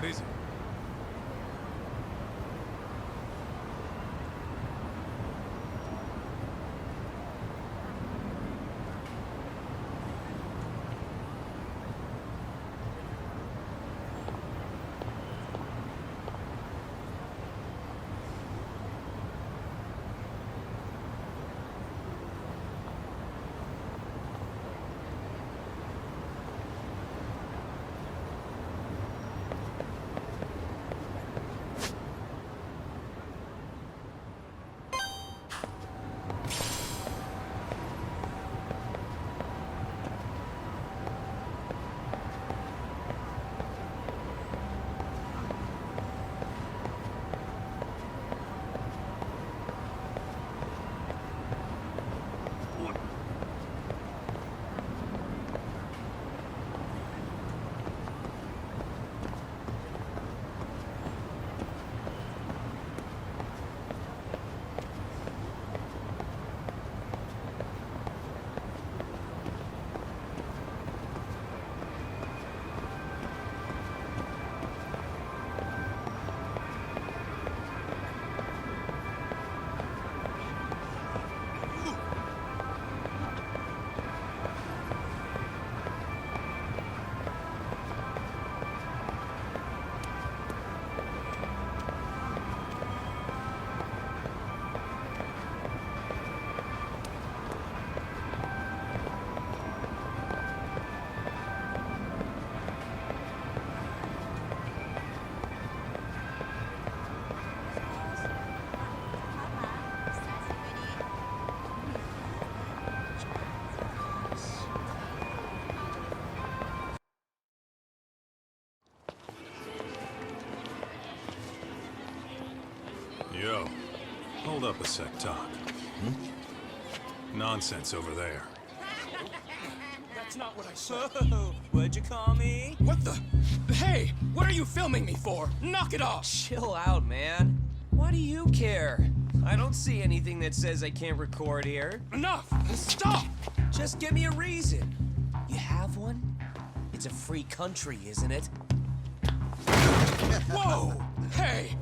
What is it? Yo, hold up a sec, Todd. Nonsense over there. That's not what I said. Whoa, what'd you call me? What the? Hey, what are you filming me for? Knock it off! Chill out, man. Why do you care? I don't see anything that says I can't record here. Enough! Stop! Just give me a reason. You have one? It's a free country, isn't it? Whoa! Hey!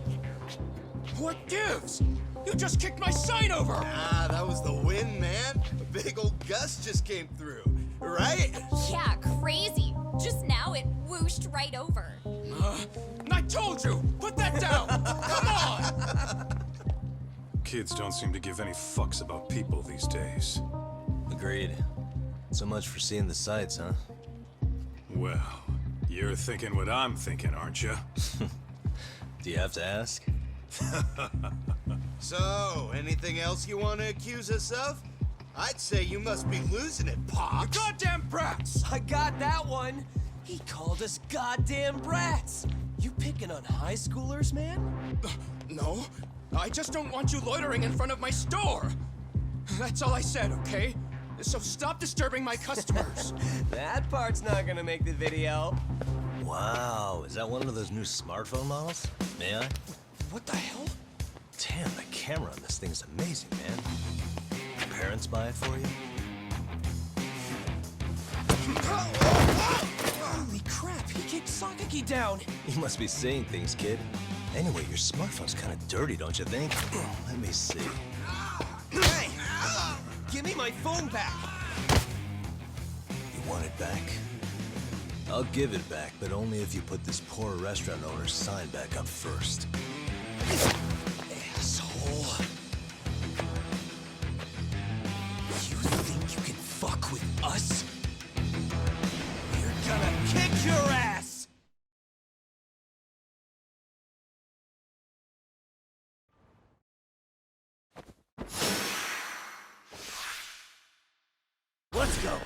What gives? You just kicked my sign over! Ah, that was the wind, man. A big old gust just came through, right? Yeah, crazy. Just now it whooshed right over. I told you! Put that down! Come on! Kids don't seem to give any fucks about people these days. Agreed. So much for seeing the sights, huh? Well, you're thinking what I'm thinking, aren't you? Do you have to ask? So, anything else you want to accuse us of? I'd say you must be losing it, You Pops. goddamn brats! I got that one. He called us goddamn brats. You picking on high schoolers, man? No, I just don't want you loitering in front of my store. That's all I said, okay? So stop disturbing my customers. That part's not gonna make the video. Wow, is that one of those new smartphone models? May I? What the hell? Damn, the camera on this thing's amazing, man. Your parents buy it for you? Holy crap, he kicked Sakaki down. You must be seeing things, kid. Anyway, your smartphone's kind of dirty, don't you think? Let me see. Hey! Give me my phone back. You want it back? I'll give it back, but only if you put this poor restaurant owner's sign back up first. Asshole. You think you can fuck with us? We're gonna kick your ass! Let's go!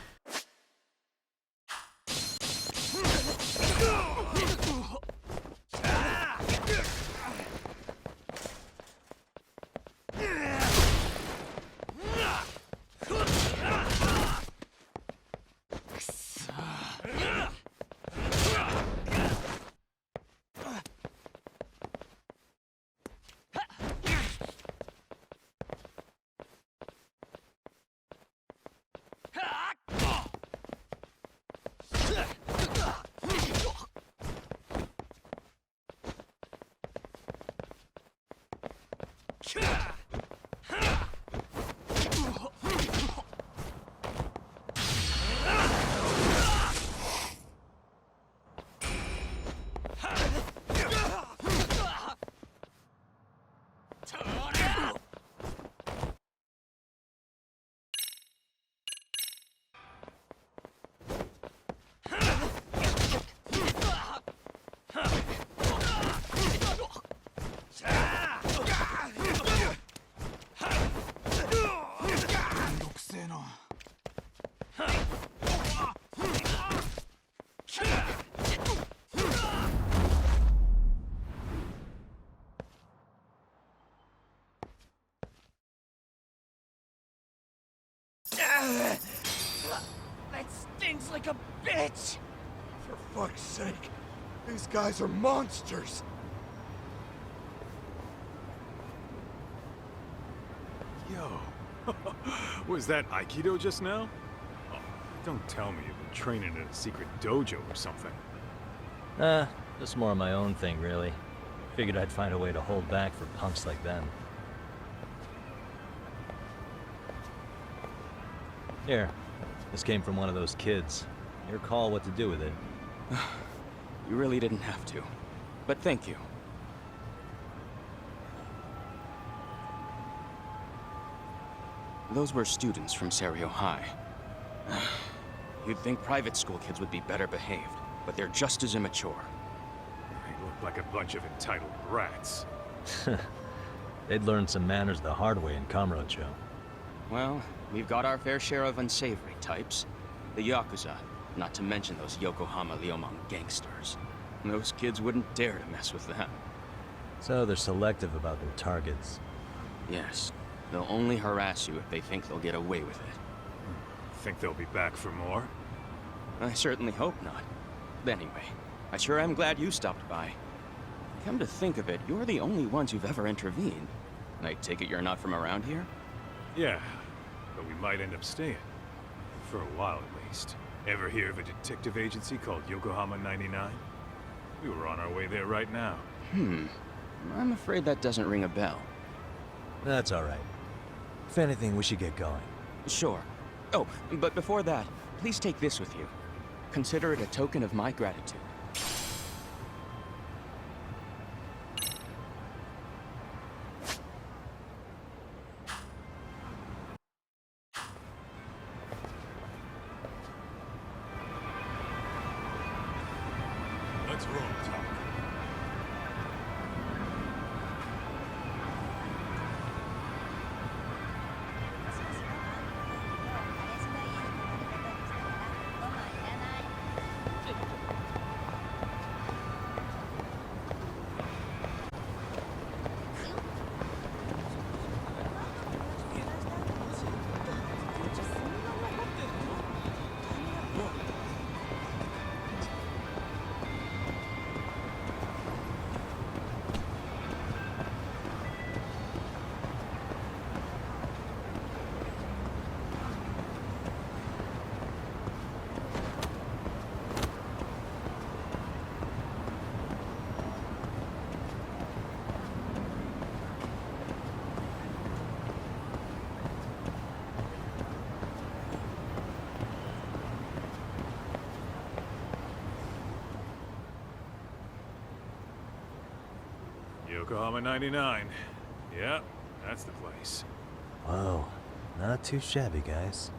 That stings like a bitch! For fuck's sake, these guys are monsters! Yo, was that Aikido just now? Oh, don't tell me you've been training in a secret dojo or something. Just more of my own thing, really. Figured I'd find a way to hold back for punks like them. Here, this came from one of those kids. Your call what to do with it. You really didn't have to. But thank you. Those were students from Serio High. You'd think private school kids would be better behaved, but they're just as immature. They look like a bunch of entitled brats. They'd learned some manners the hard way in Kamurocho. Well, we've got our fair share of unsavory types. The Yakuza, not to mention those Yokohama Liomang gangsters. Those kids wouldn't dare to mess with them. So they're selective about their targets. Yes, they'll only harass you if they think they'll get away with it. Think they'll be back for more? I certainly hope not. But anyway, I sure am glad you stopped by. Come to think of it, you're the only ones who've ever intervened. I take it you're not from around here? Yeah, but we might end up staying. For a while at least. Ever hear of a detective agency called Yokohama 99? We were on our way there right now. I'm afraid that doesn't ring a bell. That's all right. If anything, we should get going. Sure. Oh, but before that, please take this with you. Consider it a token of my gratitude. Let's roll, Tom. Yokohama 99. Yep, that's the place. Whoa, not too shabby, guys.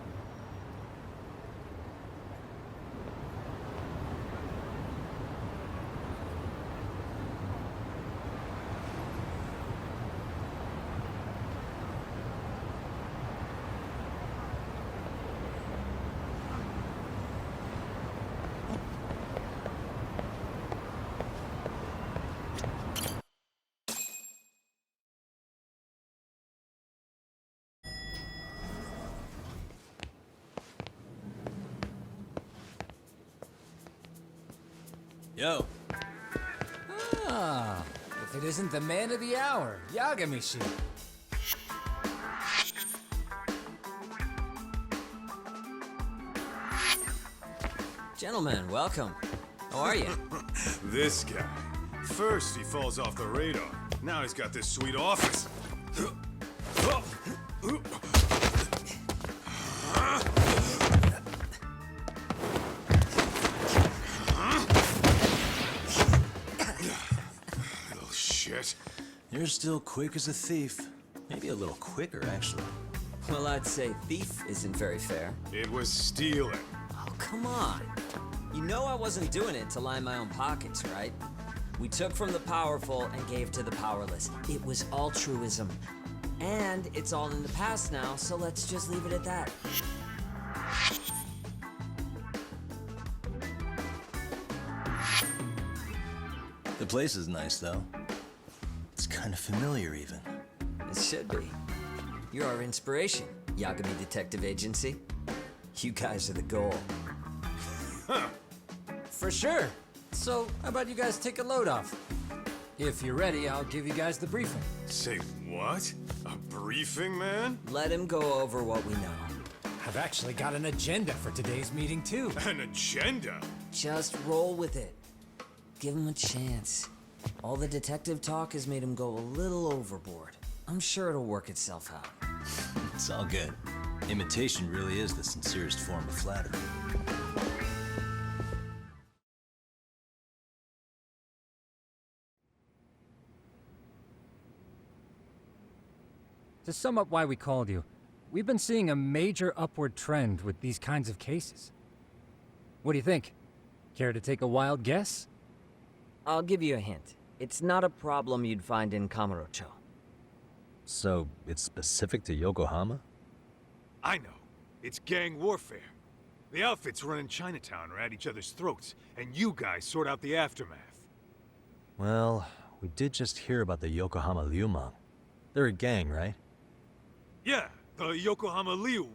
Yo. Ah, if it isn't the man of the hour, Yagamishi. Gentlemen, welcome. How are you? This guy. First he falls off the radar. Now he's got this sweet office. Little shit. You're still quick as a thief. Maybe a little quicker, actually. Well, I'd say thief isn't very fair. It was stealing. Oh, come on. You know I wasn't doing it to line my own pockets, right? We took from the powerful and gave to the powerless. It was altruism. And it's all in the past now, so let's just leave it at that. The place is nice, though. It's kind of familiar, even. It should be. You're our inspiration, Yagami Detective Agency. You guys are the goal. For sure. So, how about you guys take a load off? If you're ready, I'll give you guys the briefing. Say what? A briefing, man? Let him go over what we know. I've actually got an agenda for today's meeting, too. An agenda? Just roll with it. Give him a chance. All the detective talk has made him go a little overboard. I'm sure it'll work itself out. It's all good. Imitation really is the sincerest form of flattery. To sum up why we called you, we've been seeing a major upward trend with these kinds of cases. What do you think? Care to take a wild guess? I'll give you a hint. It's not a problem you'd find in Kamurocho. So, it's specific to Yokohama? I know. It's gang warfare. The outfits running Chinatown are at each other's throats, and you guys sort out the aftermath. Well, we did just hear about the Yokohama Liumang. They're a gang, right? Yeah, the Yokohama Liu.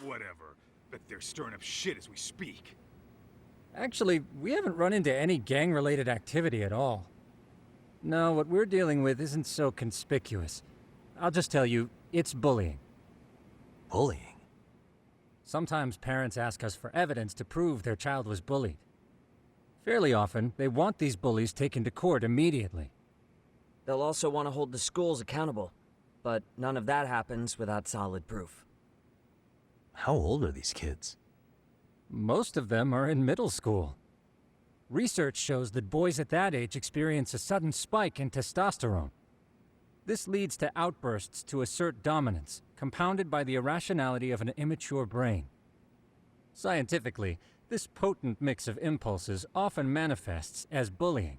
Whatever, but they're stirring up shit as we speak. Actually, we haven't run into any gang-related activity at all. No, what we're dealing with isn't so conspicuous. I'll just tell you, it's bullying. Bullying? Sometimes parents ask us for evidence to prove their child was bullied. Fairly often, they want these bullies taken to court immediately. They'll also want to hold the schools accountable, but none of that happens without solid proof. How old are these kids? Most of them are in middle school. Research shows that boys at that age experience a sudden spike in testosterone. This leads to outbursts to assert dominance, compounded by the irrationality of an immature brain. Scientifically, this potent mix of impulses often manifests as bullying.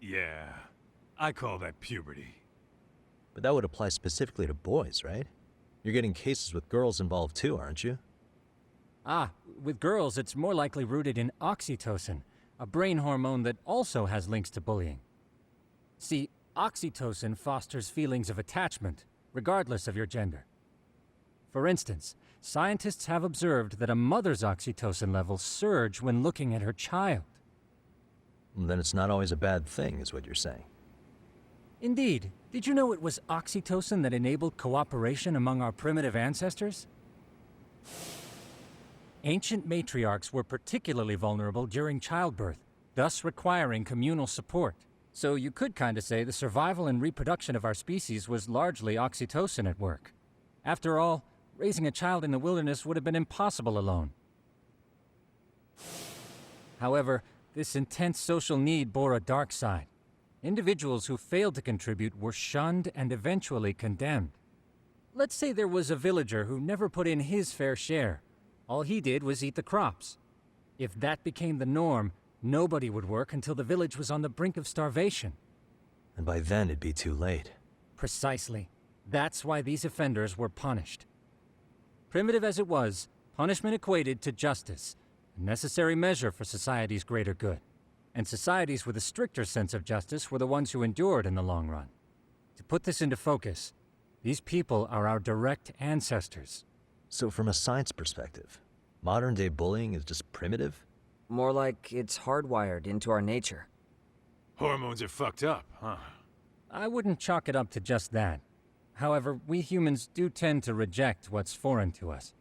Yeah, I call that puberty. But that would apply specifically to boys, right? You're getting cases with girls involved too, aren't you? Ah, with girls, it's more likely rooted in oxytocin, a brain hormone that also has links to bullying. See, oxytocin fosters feelings of attachment, regardless of your gender. For instance, scientists have observed that a mother's oxytocin levels surge when looking at her child. Then it's not always a bad thing, is what you're saying. Indeed. Did you know it was oxytocin that enabled cooperation among our primitive ancestors? Ancient matriarchs were particularly vulnerable during childbirth, thus requiring communal support. So you could kinda say the survival and reproduction of our species was largely oxytocin at work. After all, raising a child in the wilderness would have been impossible alone. However, this intense social need bore a dark side. Individuals who failed to contribute were shunned and eventually condemned. Let's say there was a villager who never put in his fair share. All he did was eat the crops. If that became the norm, nobody would work until the village was on the brink of starvation. And by then it'd be too late. Precisely. That's why these offenders were punished. Primitive as it was, punishment equated to justice, a necessary measure for society's greater good. And societies with a stricter sense of justice were the ones who endured in the long run. To put this into focus, these people are our direct ancestors. So from a science perspective, modern-day bullying is just primitive? More like it's hardwired into our nature. Hormones are fucked up, huh? I wouldn't chalk it up to just that. However, we humans do tend to reject what's foreign to us.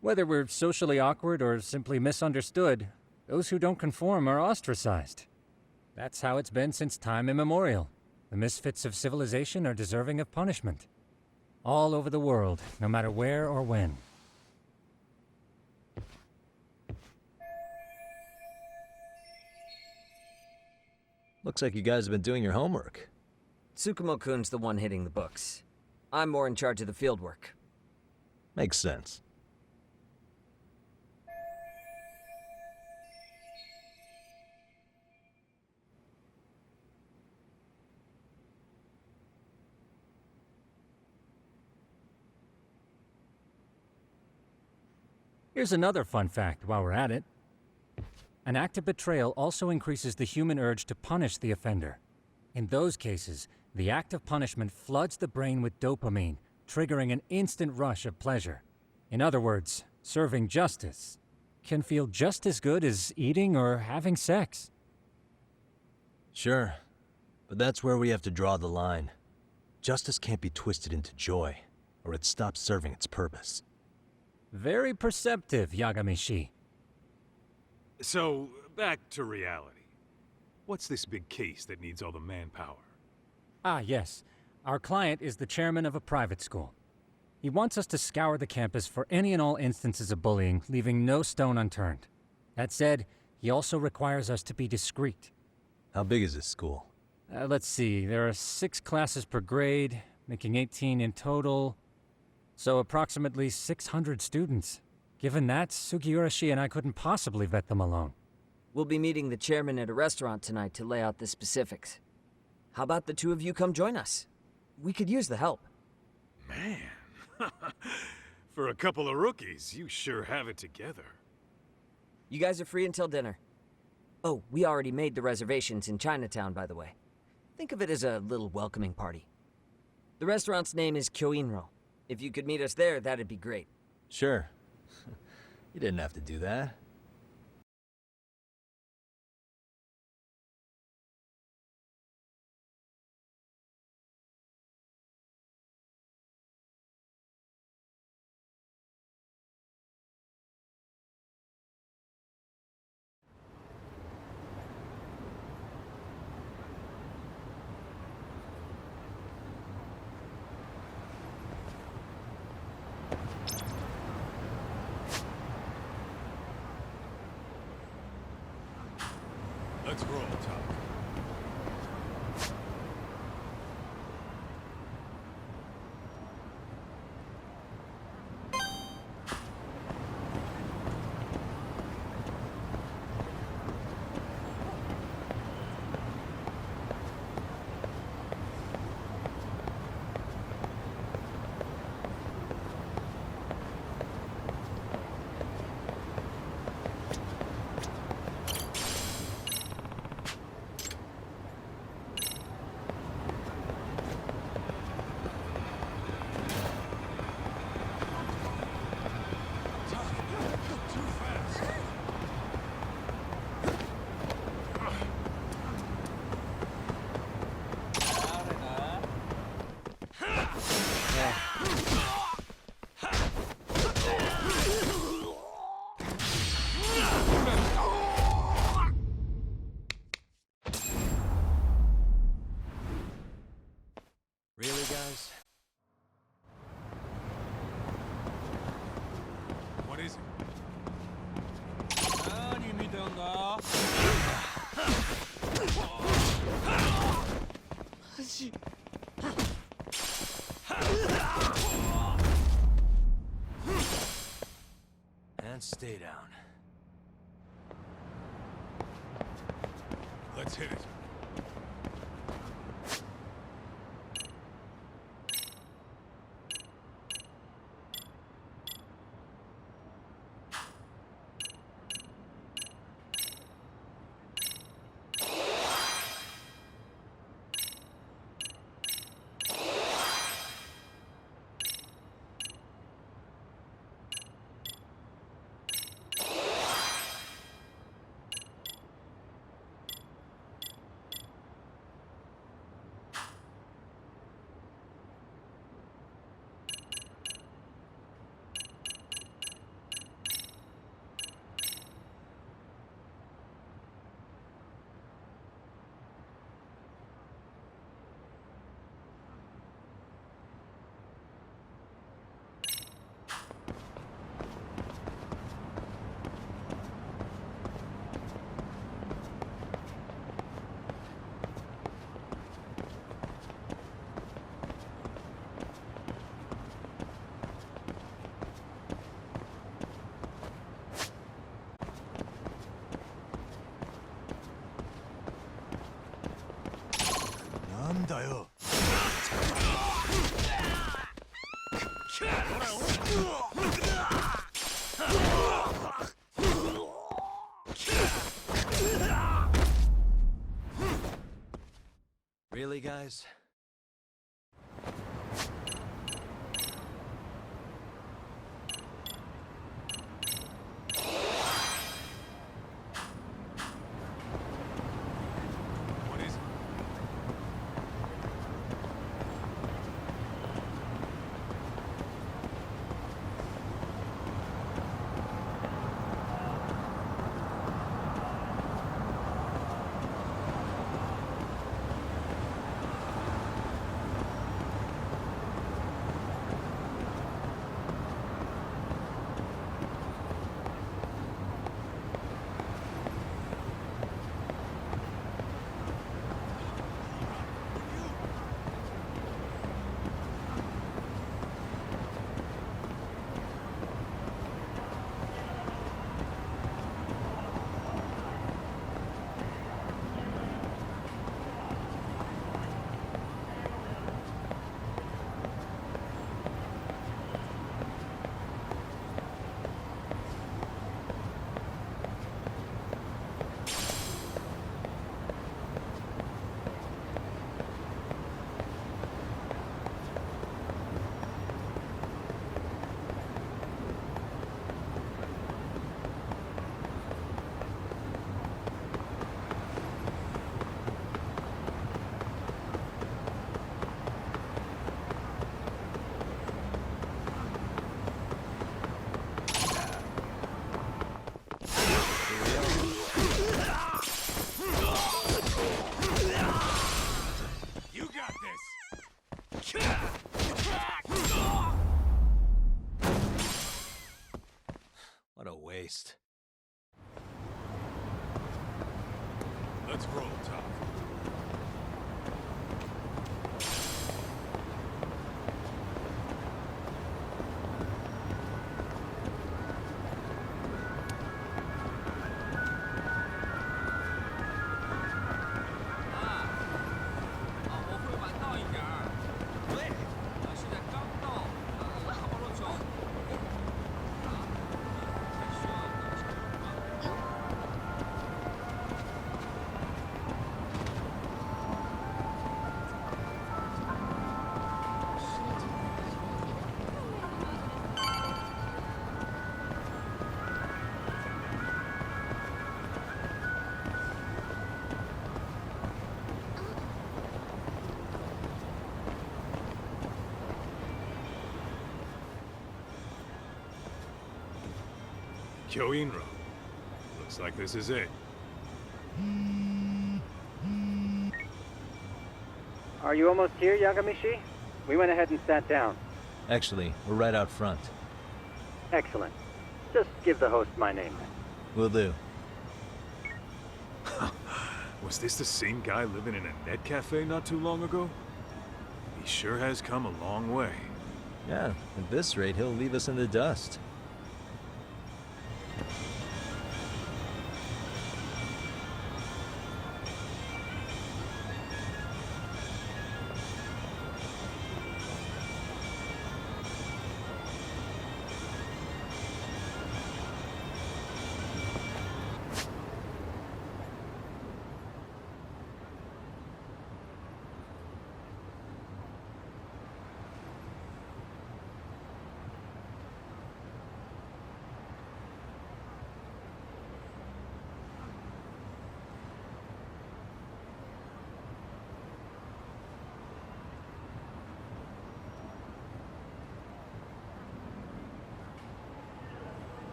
Whether we're socially awkward or simply misunderstood, those who don't conform are ostracized. That's how it's been since time immemorial. The misfits of civilization are deserving of punishment. All over the world, no matter where or when. Looks like you guys have been doing your homework. Tsukumo-kun's the one hitting the books. I'm more in charge of the fieldwork. Makes sense. Here's another fun fact while we're at it. An act of betrayal also increases the human urge to punish the offender. In those cases, the act of punishment floods the brain with dopamine, triggering an instant rush of pleasure. In other words, serving justice can feel just as good as eating or having sex. Sure, but that's where we have to draw the line. Justice can't be twisted into joy, or it stops serving its purpose. Very perceptive, Yagamishi. So, back to reality. What's this big case that needs all the manpower? Ah, yes. Our client is the chairman of a private school. He wants us to scour the campus for any and all instances of bullying, leaving no stone unturned. That said, he also requires us to be discreet. How big is this school? Let's see, there are 6 classes per grade, making 18 in total. So approximately 600 students. Given that, Sugiurashi and I couldn't possibly vet them alone. We'll be meeting the chairman at a restaurant tonight to lay out the specifics. How about the two of you come join us? We could use the help. Man, for a couple of rookies, you sure have it together. You guys are free until dinner. Oh, we already made the reservations in Chinatown, by the way. Think of it as a little welcoming party. The restaurant's name is Kyoinro. If you could meet us there, that'd be great. Sure. You didn't have to do that. Let's roll, Tom. Really, guys? What is it? And stay down. Let's hit it. 난다요. Really, guys? What is it? Let's roll, Top. Kyoinro. Looks like this is it. Are you almost here, Yagamishi? We went ahead and sat down. Actually, we're right out front. Excellent. Just give the host my name. Will do. Was this the same guy living in a net cafe not too long ago? He sure has come a long way. Yeah, at this rate, he'll leave us in the dust.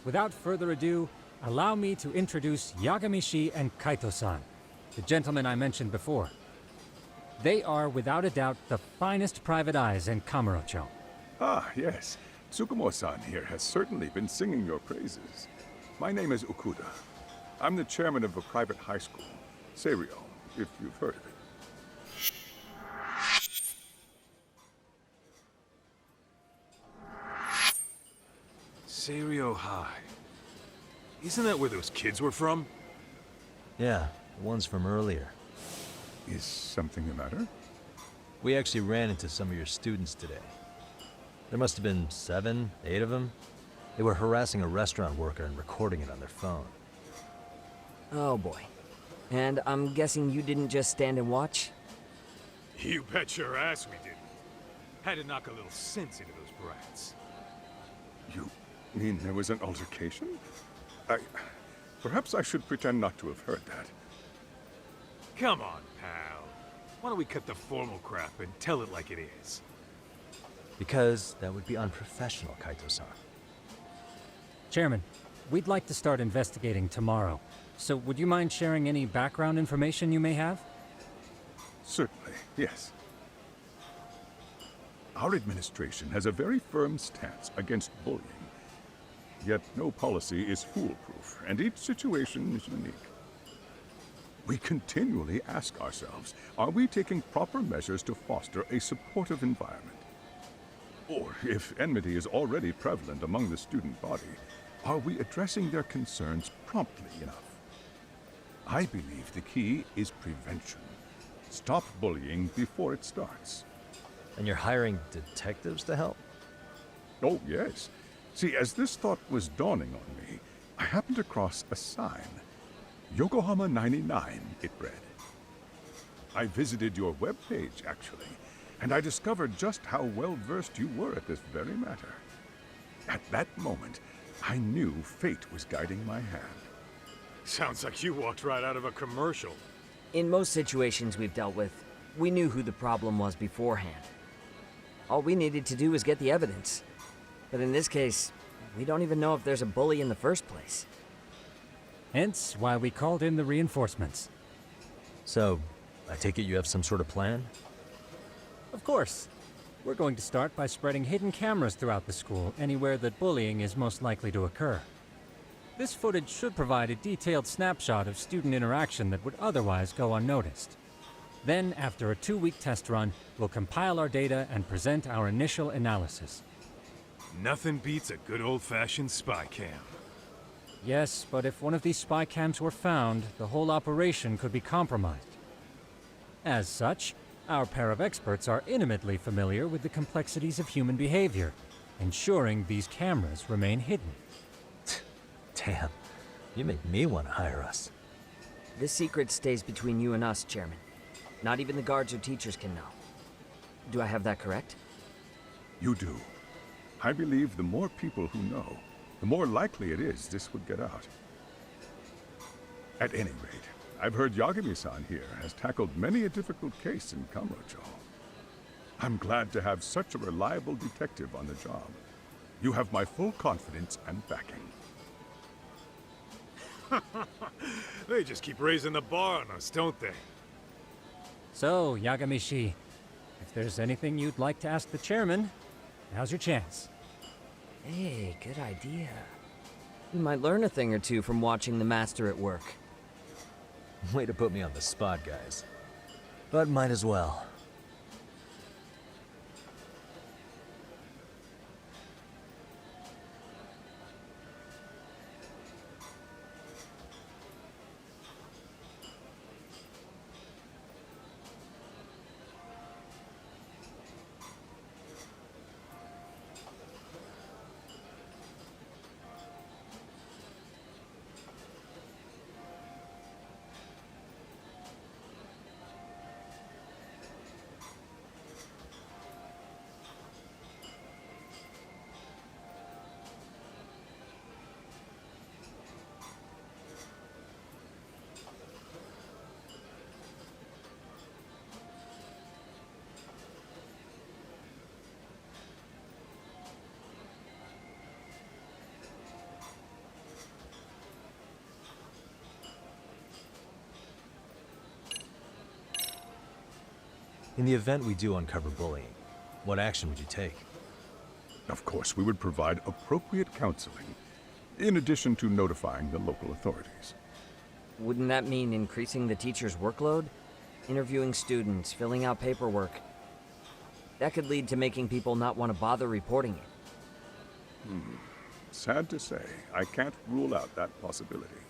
Without further ado, allow me to introduce Yagamishi and Kaito-san, the gentlemen I mentioned before. They are, without a doubt, the finest private eyes in Kamurocho. Ah, yes. Tsukumo-san here has certainly been singing your praises. My name is Okuda. I'm the chairman of a private high school, Seiryo, if you've heard of it. Seiryo High. Isn't that where those kids were from? Yeah, the ones from earlier. Is something the matter? We actually ran into some of your students today. There must have been 7, 8 of them. They were harassing a restaurant worker and recording it on their phone. Oh boy. And I'm guessing you didn't just stand and watch? You bet your ass we didn't. Had to knock a little sense into those brats. You mean there was an altercation? Perhaps I should pretend not to have heard that. Come on, pal. Why don't we cut the formal crap and tell it like it is? Because that would be unprofessional, Kaito-san. Chairman, we'd like to start investigating tomorrow. So would you mind sharing any background information you may have? Certainly, yes. Our administration has a very firm stance against bullying. Yet no policy is foolproof, and each situation is unique. We continually ask ourselves, are we taking proper measures to foster a supportive environment? Or if enmity is already prevalent among the student body, are we addressing their concerns promptly enough? I believe the key is prevention. Stop bullying before it starts. And you're hiring detectives to help? Oh, yes. See, as this thought was dawning on me, I happened across a sign. Yokohama 99, it read. I visited your webpage, actually, and I discovered just how well-versed you were at this very matter. At that moment, I knew fate was guiding my hand. Sounds like you walked right out of a commercial. In most situations we've dealt with, we knew who the problem was beforehand. All we needed to do was get the evidence. But in this case, we don't even know if there's a bully in the first place. Hence why we called in the reinforcements. So, I take it you have some sort of plan? Of course. We're going to start by spreading hidden cameras throughout the school, anywhere that bullying is most likely to occur. This footage should provide a detailed snapshot of student interaction that would otherwise go unnoticed. Then, after a 2-week test run, we'll compile our data and present our initial analysis. Nothing beats a good old-fashioned spy cam. Yes, but if one of these spy cams were found, the whole operation could be compromised. As such, our pair of experts are intimately familiar with the complexities of human behavior, ensuring these cameras remain hidden. Damn, you make me want to hire us. This secret stays between you and us, Chairman. Not even the guards or teachers can know. Do I have that correct? You do. I believe the more people who know, the more likely it is this would get out. At any rate, I've heard Yagami-san here has tackled many a difficult case in Kamurocho. I'm glad to have such a reliable detective on the job. You have my full confidence and backing. They just keep raising the bar on us, don't they? So, Yagami-shi, if there's anything you'd like to ask the chairman, now's your chance. Hey, good idea. We might learn a thing or two from watching the master at work. Way to put me on the spot, guys. But might as well. In the event we do uncover bullying, what action would you take? Of course, we would provide appropriate counseling, in addition to notifying the local authorities. Wouldn't that mean increasing the teacher's workload? Interviewing students, filling out paperwork. That could lead to making people not want to bother reporting it. Sad to say, I can't rule out that possibility.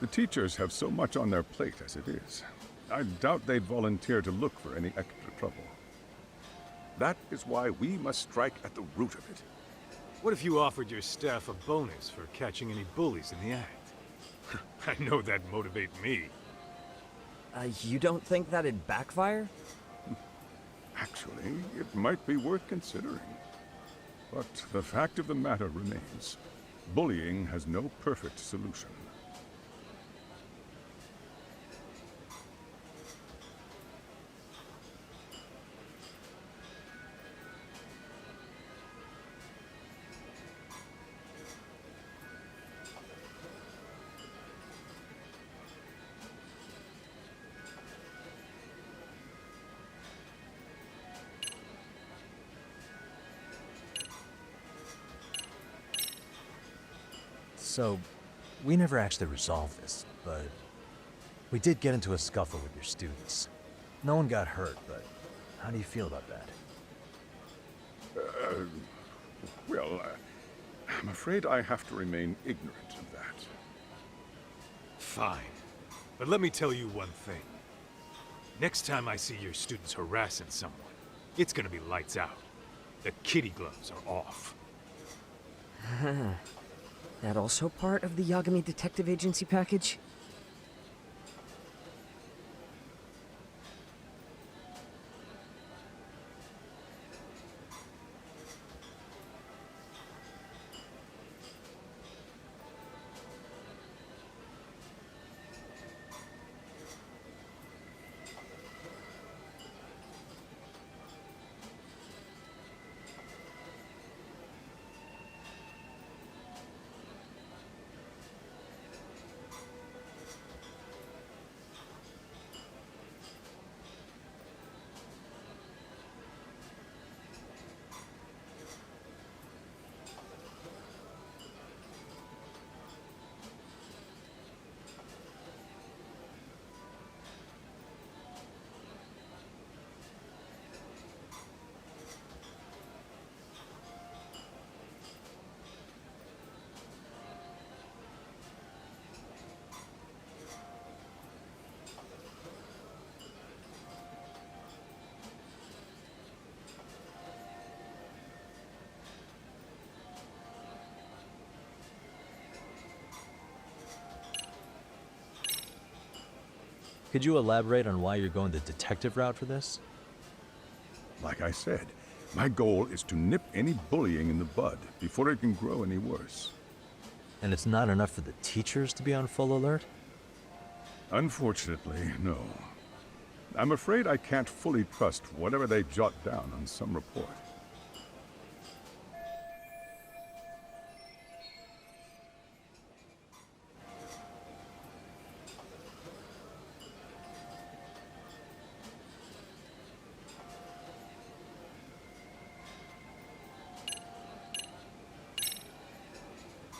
The teachers have so much on their plate as it is. I doubt they'd volunteer to look for any extra trouble. That is why we must strike at the root of it. What if you offered your staff a bonus for catching any bullies in the act? I know that'd motivate me. You don't think that'd backfire? Actually, it might be worth considering. But the fact of the matter remains, bullying has no perfect solution. So, we never actually resolved this, but we did get into a scuffle with your students. No one got hurt, but how do you feel about that? Well, I'm afraid I have to remain ignorant of that. Fine. But let me tell you one thing. Next time I see your students harassing someone, it's gonna be lights out. The kitty gloves are off. That also part of the Yagami Detective Agency package? Could you elaborate on why you're going the detective route for this? Like I said, my goal is to nip any bullying in the bud before it can grow any worse. And it's not enough for the teachers to be on full alert? Unfortunately, no. I'm afraid I can't fully trust whatever they jot down on some report.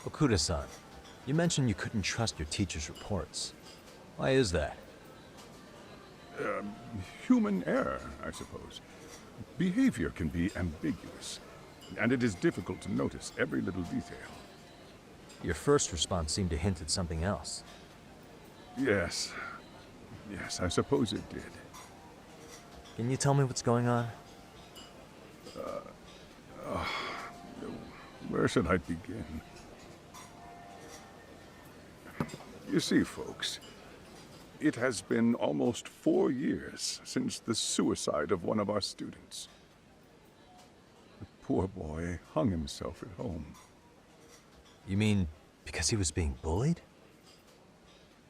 Okuda-san, you mentioned you couldn't trust your teacher's reports. Why is that? Human error, I suppose. Behavior can be ambiguous, and it is difficult to notice every little detail. Your first response seemed to hint at something else. Yes. Yes, I suppose it did. Can you tell me what's going on? Where should I begin? You see, folks, it has been almost 4 years since the suicide of one of our students. The poor boy hung himself at home. You mean because he was being bullied?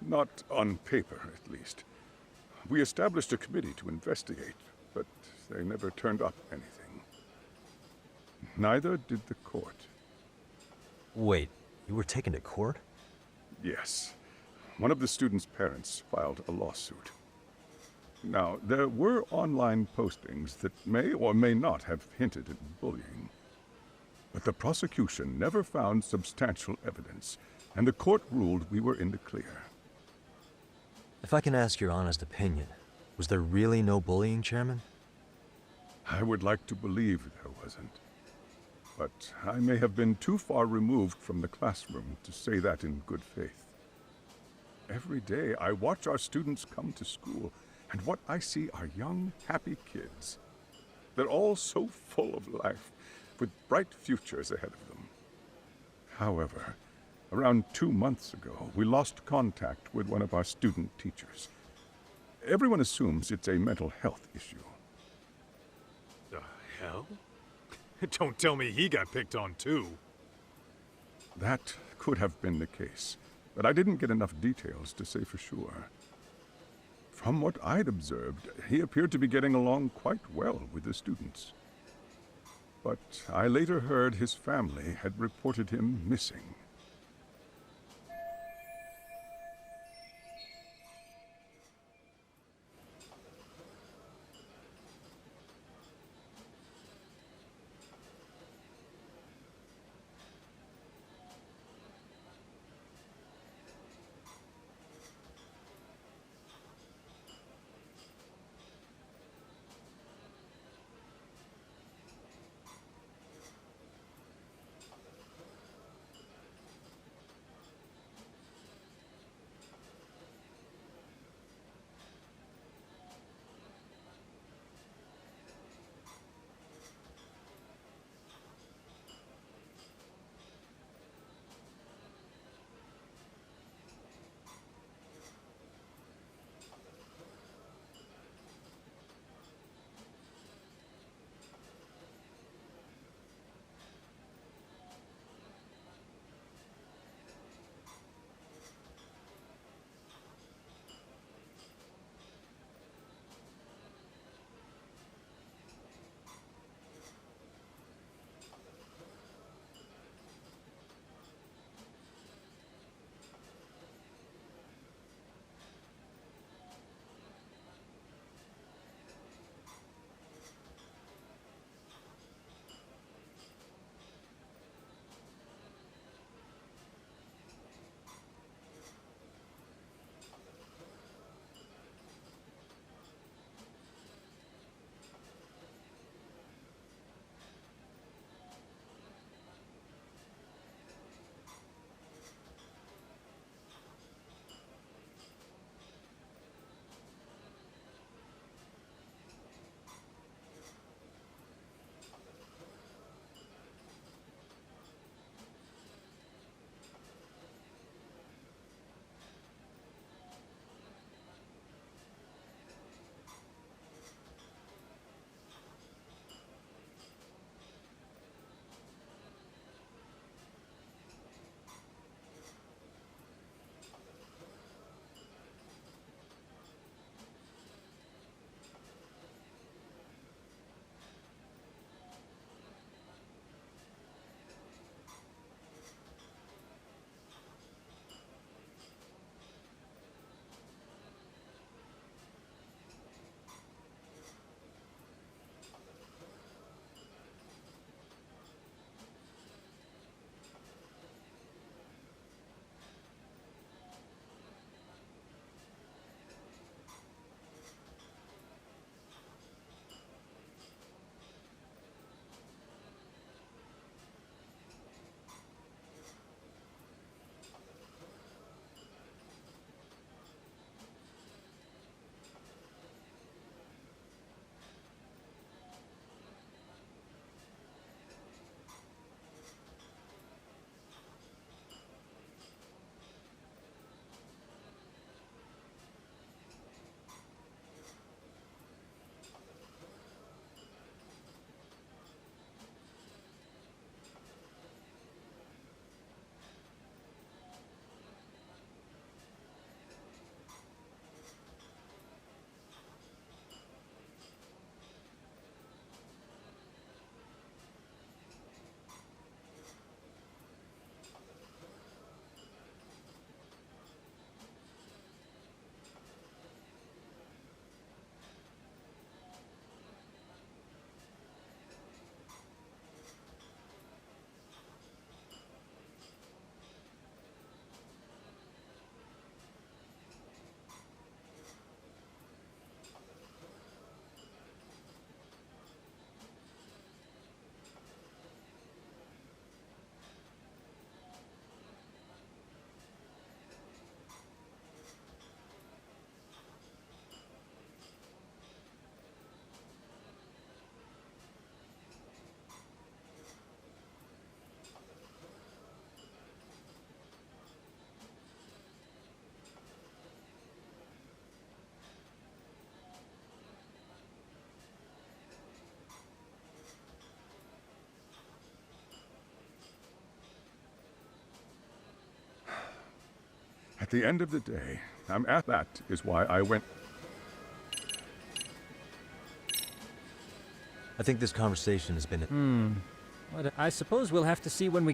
Not on paper, at least. We established a committee to investigate, but they never turned up anything. Neither did the court. Wait, you were taken to court? Yes. One of the students' parents filed a lawsuit. Now, there were online postings that may or may not have hinted at bullying. But the prosecution never found substantial evidence, and the court ruled we were in the clear. If I can ask your honest opinion, was there really no bullying, Chairman? I would like to believe there wasn't. But I may have been too far removed from the classroom to say that in good faith. Every day I watch our students come to school, and what I see are young, happy kids. They're all so full of life, with bright futures ahead of them. However, around 2 months ago, we lost contact with one of our student teachers. Everyone assumes it's a mental health issue. The hell? Don't tell me he got picked on too. That could have been the case, but I didn't get enough details to say for sure. From what I'd observed, he appeared to be getting along quite well with the students. But I later heard his family had reported him missing. At the end of the day, that is why I went. I think this conversation has been. But I suppose we'll have to see when we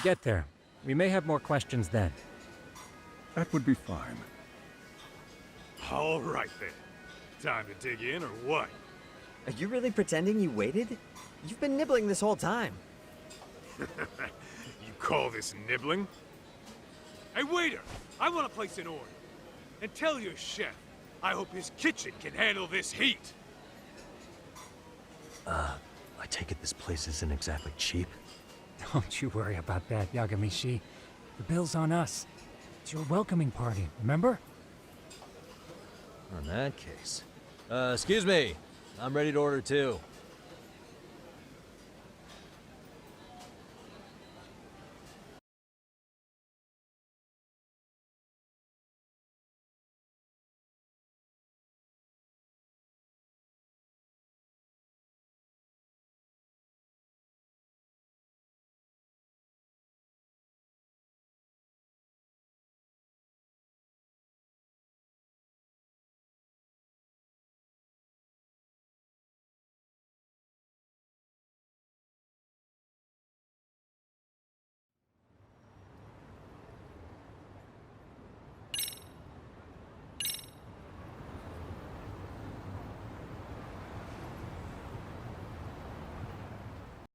Get there. We may have more questions then. That would be fine. All right then. Time to dig in or what? Are you really pretending you waited? You've been nibbling this whole time. You call this nibbling? Hey, waiter! I want to place an order. And tell your chef, I hope his kitchen can handle this heat. I take it this place isn't exactly cheap? Don't you worry about that, Yagamishi. The bill's on us. It's your welcoming party, remember? In that case. Excuse me. I'm ready to order too.